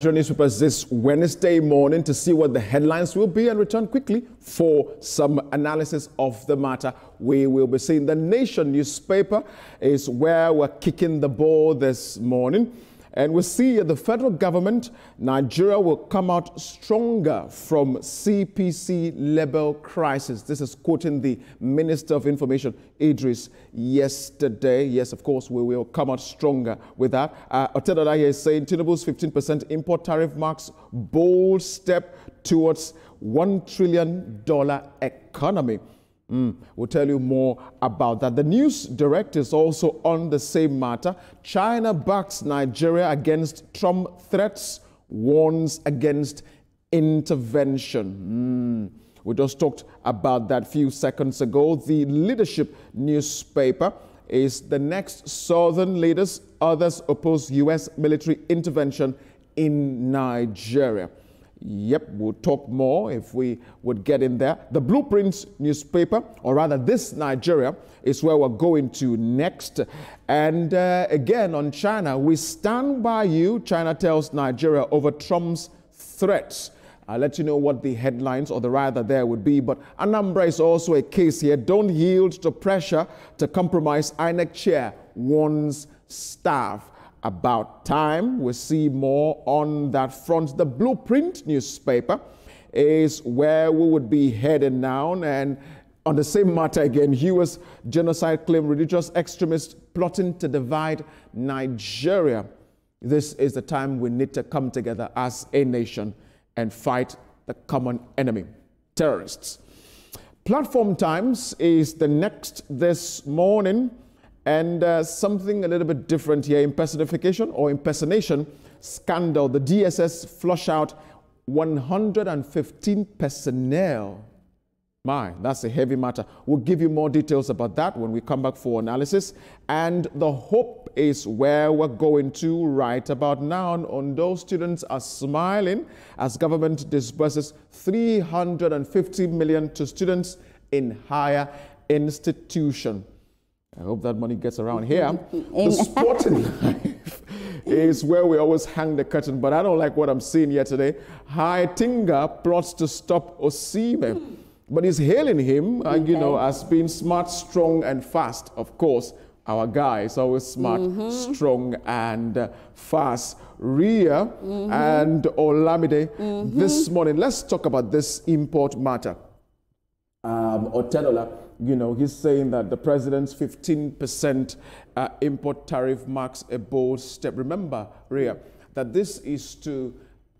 Newspapers this Wednesday morning to see what the headlines will be and return quickly for some analysis of the matter. We will be seeing the Nation newspaper is where we're kicking the ball this morning. And we see the federal government, Nigeria will come out stronger from CPC label crisis. This is quoting the Minister of Information, Idris, yesterday. Yes, of course, we will come out stronger with that. Otedola here is saying Tinubu's 15% import tariff marks bold step towards $1 trillion economy. We'll tell you more about that. The news direct is also on the same matter. China backs Nigeria against Trump threats, warns against intervention. We just talked about that a few seconds ago. The Leadership newspaper is the next. Southern leaders, others oppose U.S. military intervention in Nigeria. Yep, we'll talk more if we would get in there. The Blueprint newspaper, or rather this Nigeria, is where we're going to next. And again, on China, we stand by you, China tells Nigeria over Trump's threats. I'll let you know what the headlines or the rather there would be. But Anambra is also a case here. Don't yield to pressure to compromise INEC chair, warns staff. About time. We'll see more on that front. The Blueprint newspaper is where we would be heading now. And on the same matter again, US genocide claim, religious extremists plotting to divide Nigeria. This is the time we need to come together as a nation and fight the common enemy, terrorists. Platform Times is the next this morning. And something a little bit different here, impersonation scandal. The DSS flush out 115 personnel. My, that's a heavy matter. We'll give you more details about that when we come back for analysis. And the Hope is where we're going to right about now. And those students are smiling as government disburses 350 million to students in higher institution. I hope that money gets around here. The Sporting Life is where we always hang the curtain, but I don't like what I'm seeing here today. Heitinga plots to stop Osimhen, but he's hailing him, as being smart, strong, and fast. Of course, our guy is always smart, strong, and fast. Ria and Olamide this morning. Let's talk about this import matter. Otedola, he's saying that the president's 15% import tariff marks a bold step. Remember, Ria, that this is to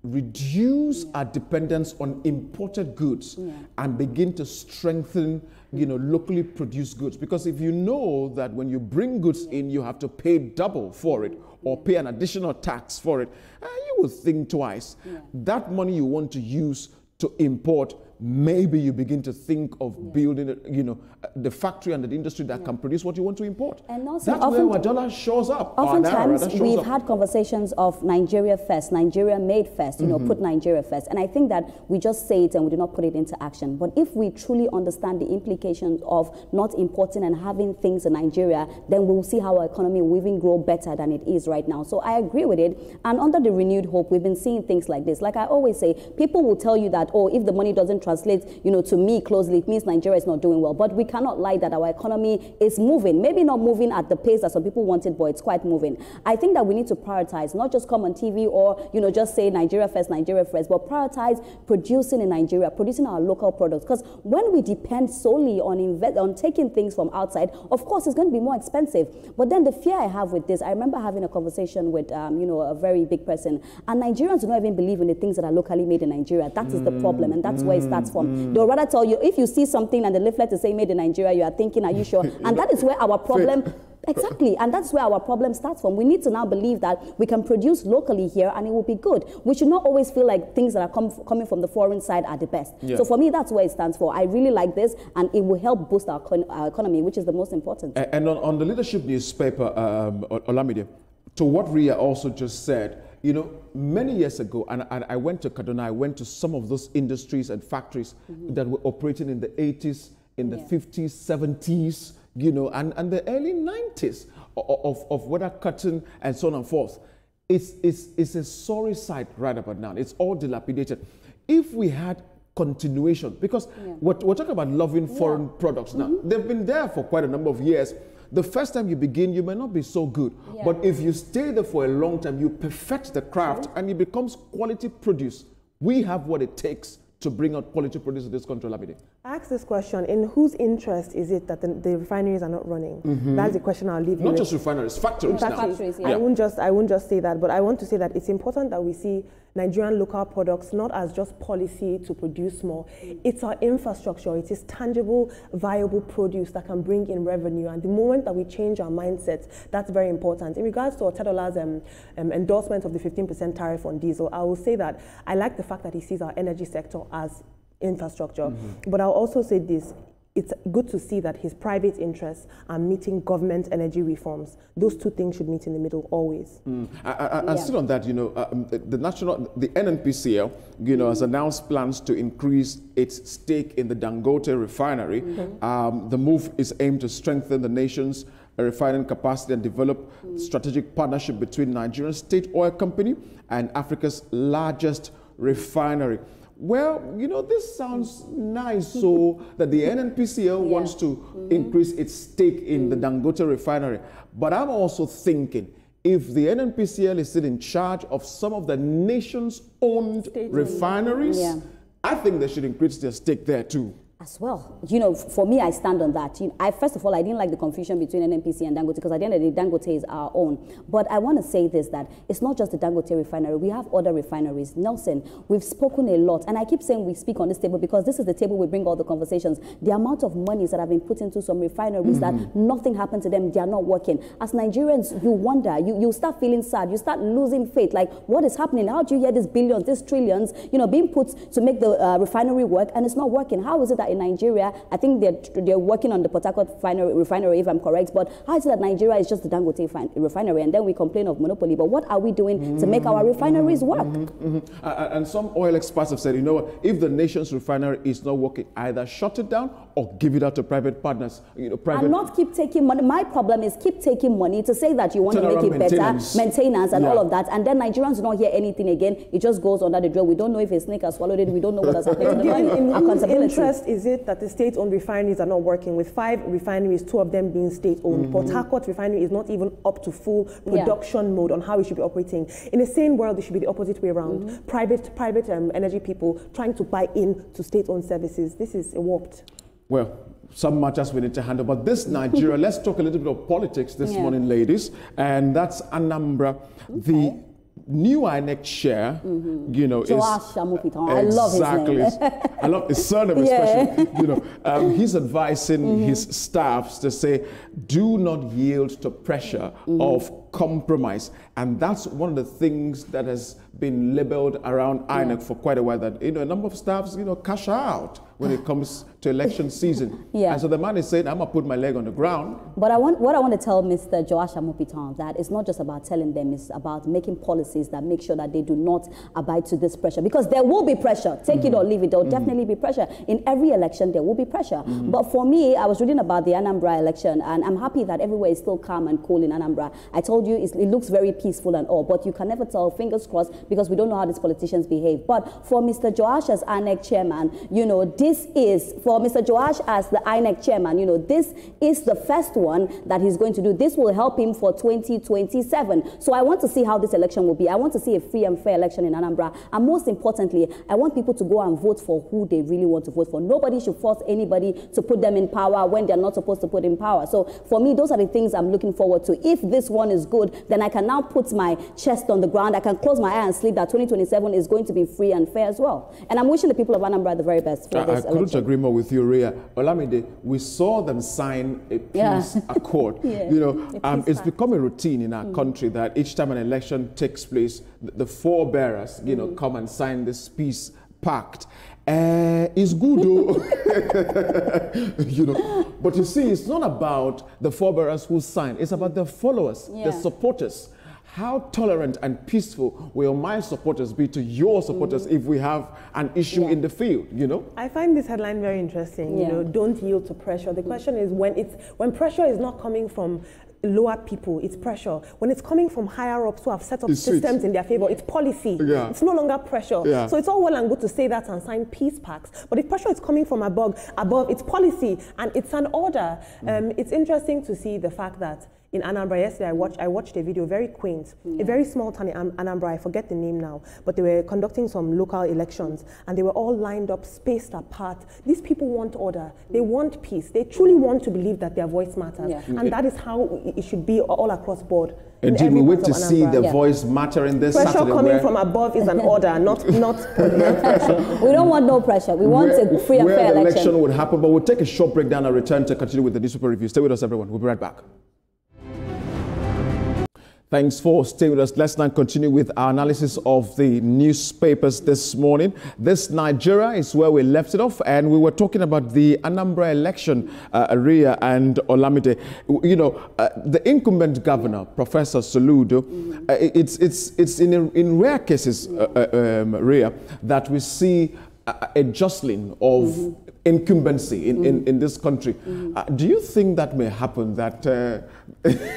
reduce our dependence on imported goods and begin to strengthen, locally produced goods. Because if you know that when you bring goods in, you have to pay double for it or pay an additional tax for it, you will think twice. That money you want to use to import, maybe you begin to think of building, the factory and the industry that can produce what you want to import. And also, that's where our dollar shows up. Oftentimes, we've had conversations of Nigeria first, Nigeria made first, put Nigeria first. And I think that we just say it and we do not put it into action. But if we truly understand the implications of not importing and having things in Nigeria, then we'll see how our economy will even grow better than it is right now. So I agree with it. And under the renewed hope, we've been seeing things like this. Like I always say, people will tell you that, oh, if the money doesn't translate, to me closely, it means Nigeria is not doing well. But we cannot lie that our economy is moving. Maybe not moving at the pace that some people wanted, but it's quite moving. I think that we need to prioritize, not just come on TV or, just say Nigeria first, but prioritize producing in Nigeria, producing our local products. Because when we depend solely on taking things from outside, of course, it's going to be more expensive. But then the fear I have with this, I remember having a conversation with, a very big person, and Nigerians do not even believe in the things that are locally made in Nigeria. That is the problem, and that's where it starts from. They'll rather tell you, if you see something and the leaflet is saying made in Nigeria, you are thinking, are you sure? And that is where our problem, exactly, and that's where our problem starts from. We need to now believe that we can produce locally here and it will be good. We should not always feel like things that are coming from the foreign side are the best. So for me, that's where it stands for. I really like this, and it will help boost our economy, which is the most important. And on the Leadership newspaper, Olamide, to what Ria also just said, many years ago, and I went to Kaduna, I went to some of those industries and factories that were operating in the 80s, in the 50s, 70s, and the early 90s of weather cotton and so on and forth. it's a sorry sight right about now. It's all dilapidated. If we had continuation, because we're talking about loving foreign products now. They've been there for quite a number of years. The first time you begin, you may not be so good. But if you stay there for a long time, you perfect the craft and it becomes quality produce. We have what it takes to bring out quality produce in this country, Olamide. I ask this question, in whose interest is it that the refineries are not running? That's the question I'll leave you with. Not just refineries, factories now. Factories, I won't just say that, but I want to say that it's important that we see Nigerian local products not as just policy to produce more. It's our infrastructure. It is tangible, viable produce that can bring in revenue. And the moment that we change our mindset, that's very important. In regards to Otedola's endorsement of the 15% tariff on diesel, I will say that I like the fact that he sees our energy sector as infrastructure. But I'll also say this. It's good to see that his private interests are meeting government energy reforms. Those two things should meet in the middle always. And still on that, you know, the NNPCL, you know, has announced plans to increase its stake in the Dangote refinery. The move is aimed to strengthen the nation's refining capacity and develop strategic partnership between Nigerian State Oil Company and Africa's largest refinery. Well, you know, this sounds nice, so that the NNPCL wants to increase its stake in the Dangote refinery. But I'm also thinking, if the NNPCL is still in charge of some of the nation's owned refineries, I think they should increase their stake there too. As well. You know, for me, I stand on that. You know, first of all, I didn't like the confusion between NNPC and Dangote, because at the end of the day, Dangote is our own. But I want to say this, that it's not just the Dangote refinery. We have other refineries. Nelson, we've spoken a lot. And I keep saying we speak on this table because this is the table we bring all the conversations. The amount of monies that have been put into some refineries that nothing happened to them, they are not working. As Nigerians, you wonder, you start feeling sad, you start losing faith. Like, what is happening? How do you hear these billions, these trillions, you know, being put to make the refinery work, and it's not working? How is it that in Nigeria, I think they're working on the Port Harcourt refinery, if I'm correct, but how is it that Nigeria is just the Dangote refinery, and then we complain of monopoly? But what are we doing to make our refineries work? And some oil experts have said, you know what, if the nation's refinery is not working, either shut it down or give it out to private partners. You know, and not keep taking money. My problem is keep taking money to say that you want to make it better, maintenance and all of that, and then Nigerians do not hear anything again. It just goes under the drill. We don't know if a snake has swallowed it. We don't know what has happened to the money. In whose interest is it that the state-owned refineries are not working? With 5 refineries, 2 of them being state-owned. Port Harcourt refinery is not even up to full production mode on how it should be operating. In the same world, it should be the opposite way around. Private energy people trying to buy into state-owned services. This is warped. Well, some matters we need to handle. But this Nigeria, let's talk a little bit of politics this morning, ladies. And that's Anambra. The new INEC chair, you know, Joash Amopitan. I love his name. I love his surname especially. You know, he's advising his staffs to say, do not yield to pressure of compromise. And that's one of the things that has been labeled around INEC for quite a while, that, you know, a number of staffs, you know, cash out when it comes to election season. And so the man is saying, I'm going to put my leg on the ground. But what I want to tell Mr. Joash Amopitan, that it's not just about telling them, it's about making policies that make sure that they do not abide to this pressure. Because there will be pressure. Take it or leave it. There will definitely be pressure. In every election, there will be pressure. But for me, I was reading about the Anambra election, and I'm happy that everywhere is still calm and cool in Anambra. I told you, it looks very peaceful and all, but you can never tell, fingers crossed, because we don't know how these politicians behave. But for Mr. Joash as INEC chairman, you know, this is, for Mr. Joash as the INEC chairman, you know, this is the first one that he's going to do. This will help him for 2027. So I want to see how this election will be. I want to see a free and fair election in Anambra. And most importantly, I want people to go and vote for who they really want to vote for. Nobody should force anybody to put them in power when they're not supposed to put in power. So for me, those are the things I'm looking forward to. If this one is good, then I can now put my chest on the ground. I can close my eye and sleep that 2027 is going to be free and fair as well. And I'm wishing the people of Anambra the very best for this election. I couldn't agree more with you, Rhea. Olamide, we saw them sign a peace accord. You know, it's become a routine in our country that each time an election takes place, the forebearers, you know, come and sign this peace pact. It's good though, you know. But you see, it's not about the forebearers who sign. It's about the followers, the supporters. How tolerant and peaceful will my supporters be to your supporters if we have an issue in the field, you know? I find this headline very interesting, you know, don't yield to pressure. The question is when pressure is not coming from lower people, it's pressure. When it's coming from higher ups who have set up systems in their favor, it's policy. Yeah. It's no longer pressure. Yeah. So it's all well and good to say that and sign peace pacts, but if pressure is coming from above, it's policy and it's an order. It's interesting to see the fact that in Anambra yesterday, I watched a video, very quaint, a very small town in Anambra, I forget the name now, but they were conducting some local elections and they were all lined up, spaced apart. These people want order, they want peace, they truly want to believe that their voice matters. Yeah. And that is how it should be all across board. Indeed, we wait to see the voice matter in this pressure Saturday. Coming from above is an order, not pressure. We don't want no pressure. We want a free and fair election. Election would happen, but we'll take a short break down and return to continue with the newspaper review. Stay with us, everyone. We'll be right back. Thanks for staying with us. Let's now continue with our analysis of the newspapers this morning. This Nigeria is where we left it off, and we were talking about the Anambra election, Ria and Olamide. You know, the incumbent governor, Professor Soludo, it's in rare cases, Ria, that we see a jostling of incumbency in this country. Do you think that may happen? That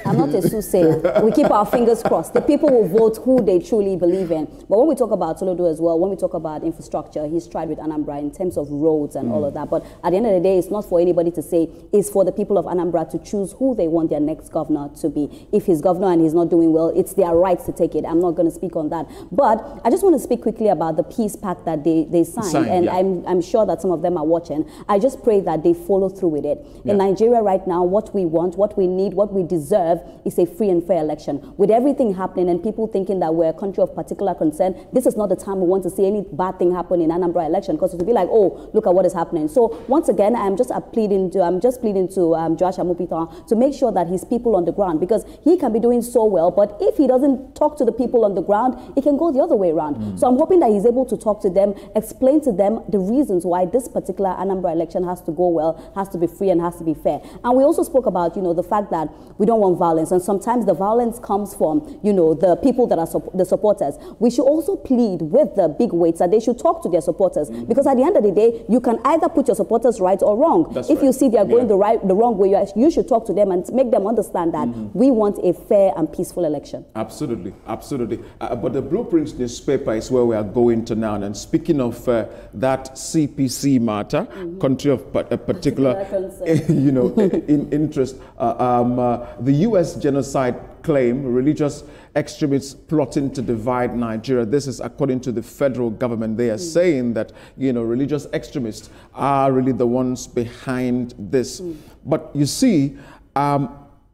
I'm not a soothsayer. We keep our fingers crossed. The people will vote who they truly believe in. But when we talk about Soludo as well, when we talk about infrastructure, he's tried with Anambra in terms of roads and all of that. But at the end of the day, it's not for anybody to say. It's for the people of Anambra to choose who they want their next governor to be. If he's governor and he's not doing well, it's their right to take it. I'm not going to speak on that. But I just want to speak quickly about the peace pact that they signed. And I'm sure that some of them are watching. I just pray that they follow through with it. In Nigeria right now, what we want, what we need, what we deserve is a free and fair election. With everything happening and people thinking that we're a country of particular concern, this is not the time we want to see any bad thing happen in Anambra election, because it will be like, oh, look at what is happening. So once again, I'm just pleading to Joash Amopitan to make sure that his people on the ground, because he can be doing so well, but if he doesn't talk to the people on the ground, it can go the other way around. So I'm hoping that he's able to talk to them, explain to them the reasons why this particular Anambra election has to go well, has to be free and has to be fair. And we also spoke about, the fact that we don't want violence, and sometimes the violence comes from, the people that are the supporters. We should also plead with the big weights that they should talk to their supporters, because at the end of the day, you can either put your supporters right or wrong. If you see they are going the wrong way, you should talk to them and make them understand that we want a fair and peaceful election. Absolutely, absolutely. But the Blueprints newspaper is where we are going to now. And speaking of that CPC matter, country of a particular in interest, the U.S. genocide claim, religious extremists plotting to divide Nigeria. This is according to the federal government. They are saying that religious extremists are really the ones behind this. But you see,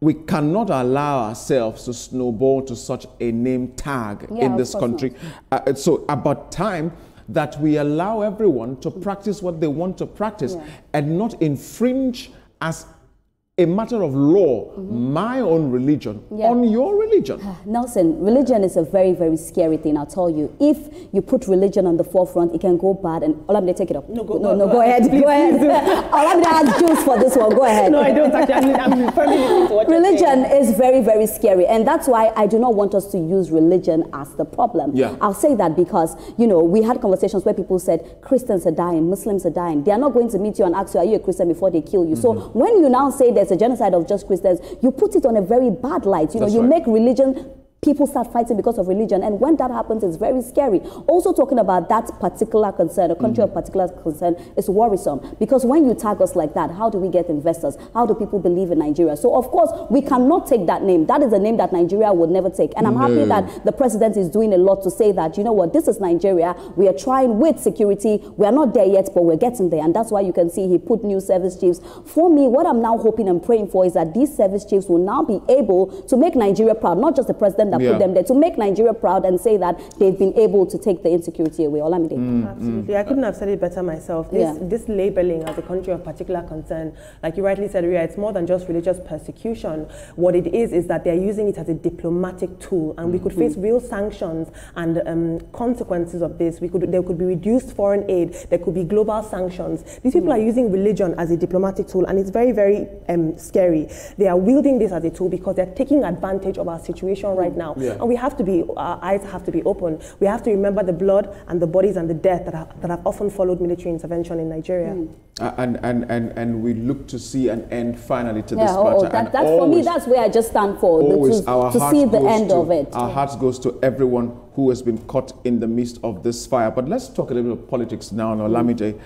we cannot allow ourselves to snowball to such a name tag in this country. So about time that we allow everyone to practice what they want to practice and not infringe as a matter of law, my own religion on your religion. Nelson, religion is a very, very scary thing, I'll tell you. If you put religion on the forefront, it can go bad. And Olamide, take it up. No, go ahead. Go ahead. Olamide has juice for this one. Go ahead. No, I don't actually. I'm firmly listening to what religion is very, very scary. And that's why I do not want us to use religion as the problem. I'll say that because, we had conversations where people said, Christians are dying, Muslims are dying. They are not going to meet you and ask you, are you a Christian, before they kill you. So when you now say there's a genocide of just Christians, you put it on a very bad light. You make religion, people start fighting because of religion, and when that happens, it's very scary. Also talking about that particular concern, a country of particular concern, is worrisome, because when you tag us like that, how do we get investors? How do people believe in Nigeria? So of course, we cannot take that name. That is a name that Nigeria would never take. And I'm happy that the president is doing a lot to say that, this is Nigeria. We are trying with security. We are not there yet, but we're getting there. And that's why you can see he put new service chiefs. For me, what I'm now hoping and praying for is that these service chiefs will now be able to make Nigeria proud, not just the president that put them there, to make Nigeria proud and say that they've been able to take the insecurity away. Olamide. Absolutely. I couldn't have said it better myself. This labeling as a country of particular concern, like you rightly said, Ria, it's more than just religious persecution. What it is that they're using it as a diplomatic tool, and we could face real sanctions and consequences of this. There could be reduced foreign aid. There could be global sanctions. These people are using religion as a diplomatic tool, and it's very, very scary. They are wielding this as a tool because they're taking advantage of our situation right now. now. And we have to be, our eyes have to be open. We have to remember the blood and the bodies and the death that have often followed military intervention in Nigeria. And we look to see an end finally to this matter. That's for me, that's where I just stand for, to see the end of it. Our hearts goes to everyone who has been caught in the midst of this fire. But let's talk a little bit of politics now, Olamide.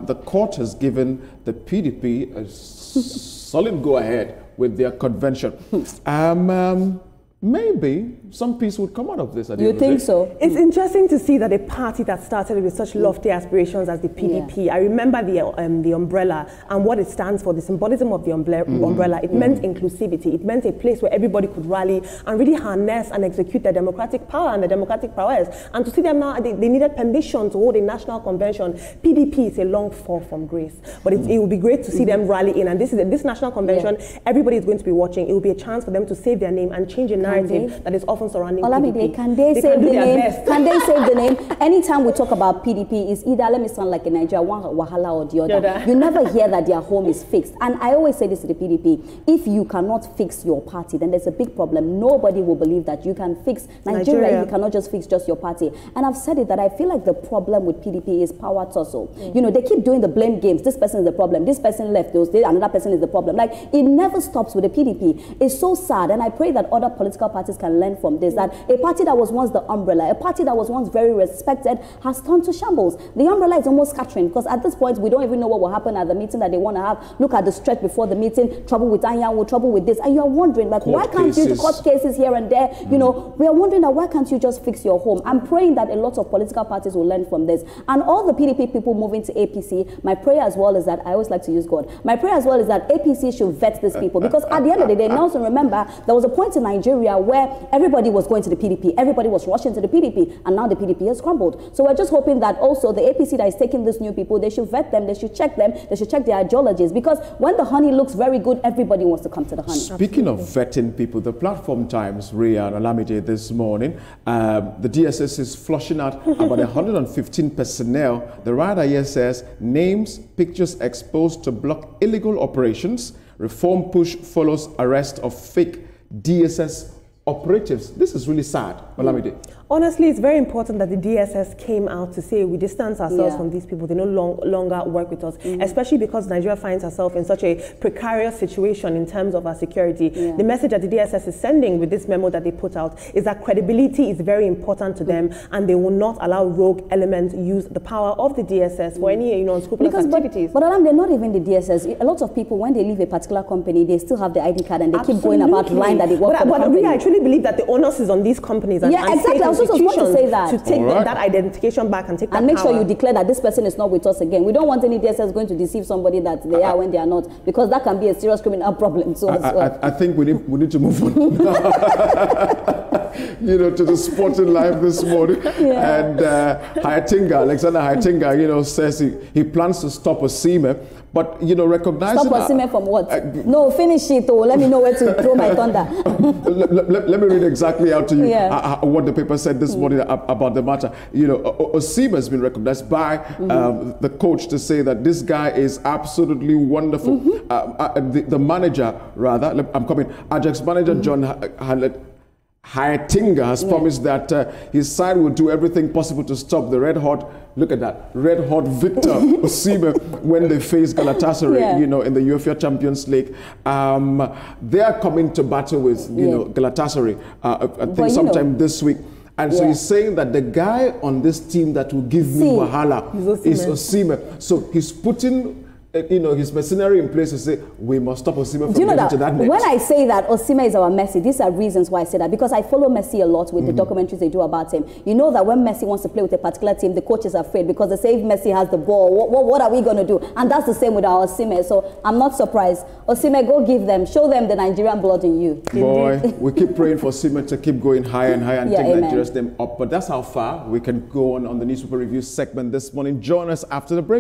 The court has given the PDP a solid go-ahead with their convention. Maybe some peace would come out of this. You think so? It's interesting to see that a party that started with such lofty aspirations as the PDP, I remember the umbrella and what it stands for, the symbolism of the umbrella. It meant inclusivity. It meant a place where everybody could rally and really harness and execute their democratic power and the democratic prowess. And to see them now, they needed permission to hold a national convention. PDP is a long fall from grace. But it would be great to see them rally in. And this national convention, everybody is going to be watching. It will be a chance for them to save their name and change a narrative that is often surrounding PDP. Can they save the name? Can they save the name? Anytime we talk about PDP, it's either, let me sound like a Nigerian, one wahala or the other. You never hear that their home is fixed. And I always say this to the PDP, if you cannot fix your party, then there's a big problem. Nobody will believe that you can fix Nigeria. You cannot just fix just your party. And I've said it, that I feel like the problem with PDP is power tussle. You know, they keep doing the blame games. This person is the problem. This person left. Another person is the problem. Like, it never stops with the PDP. It's so sad. And I pray that other political parties can learn from this, that a party that was once the umbrella, a party that was once very respected, has turned to shambles. The umbrella is almost scattering, because at this point we don't even know what will happen at the meeting that they want to have. Look at the stretch before the meeting, trouble with Anyanwu, trouble with this, and you are wondering, like, why can't you court cases here and there? You know, we are wondering that why can't you just fix your home? I'm praying that a lot of political parties will learn from this, and all the PDP people moving to APC. My prayer as well is that, I always like to use God, my prayer as well is that APC should vet these people, because at the end of the day, Nelson, remember, there was a point in Nigeria where everybody was going to the PDP, everybody was rushing to the PDP, and now the PDP has crumbled. So we're just hoping that also the APC that is taking these new people, they should vet them, they should check their ideologies, because when the honey looks very good, everybody wants to come to the honey. Speaking of vetting people, the Platform Times, Ria and Olamide, this morning, the DSS is flushing out about 115 personnel. The writer here says, names, pictures exposed to block illegal operations. Reform push follows arrest of fake DSS operatives. This is really sad, Olamide. Honestly, it's very important that the DSS came out to say we distance ourselves from these people. They no longer work with us, especially because Nigeria finds herself in such a precarious situation in terms of our security. The message that the DSS is sending with this memo that they put out is that credibility is very important to them, and they will not allow rogue elements use the power of the DSS for any unscrupulous activities. But Alam, they're not even the DSS. A lot of people, when they leave a particular company, they still have the ID card and they keep going about lying that they work for the company. I truly believe that the onus is on these companies and exactly. I was just going to say that. To take that identification back and take that and make power. sure you declare that this person is not with us again. We don't want any DSS going to deceive somebody that they are when they are not, because that can be a serious criminal problem. So I think we need to move on. To the sporting life this morning. And Alexander Hayatinga, says he plans to stop Osimhen. But, recognizing... Stop Osimhen from what? No, finish it. Let me know where to throw my thunder. let me read exactly out to you what the paper said this morning about the matter. Osimhen has been recognized by the coach to say that this guy is absolutely wonderful. The manager, rather, I'm coming, Ajax manager John Hayatinga has promised that his side will do everything possible to stop the red-hot Victor Osimhen when they face Galatasaray, in the UEFA Champions League. They are coming to battle with, Galatasaray, I think sometime this week. And so he's saying that the guy on this team that will give me wahala is Osimhen. So he's putting his mercenary in place to say, we must stop Osimhen from getting to that net. When I say that Osimhen is our Messi, these are reasons why I say that, because I follow Messi a lot with the documentaries they do about him. You know that when Messi wants to play with a particular team, the coach is afraid, because they say if Messi has the ball, what are we going to do? And that's the same with our Osimhen. So I'm not surprised. Osimhen, go give them, show them the Nigerian blood in you. Boy, we keep praying for Osimhen to keep going higher and higher and take Nigeria's name up. But that's how far we can go on the Newspaper Review segment this morning. Join us after the break.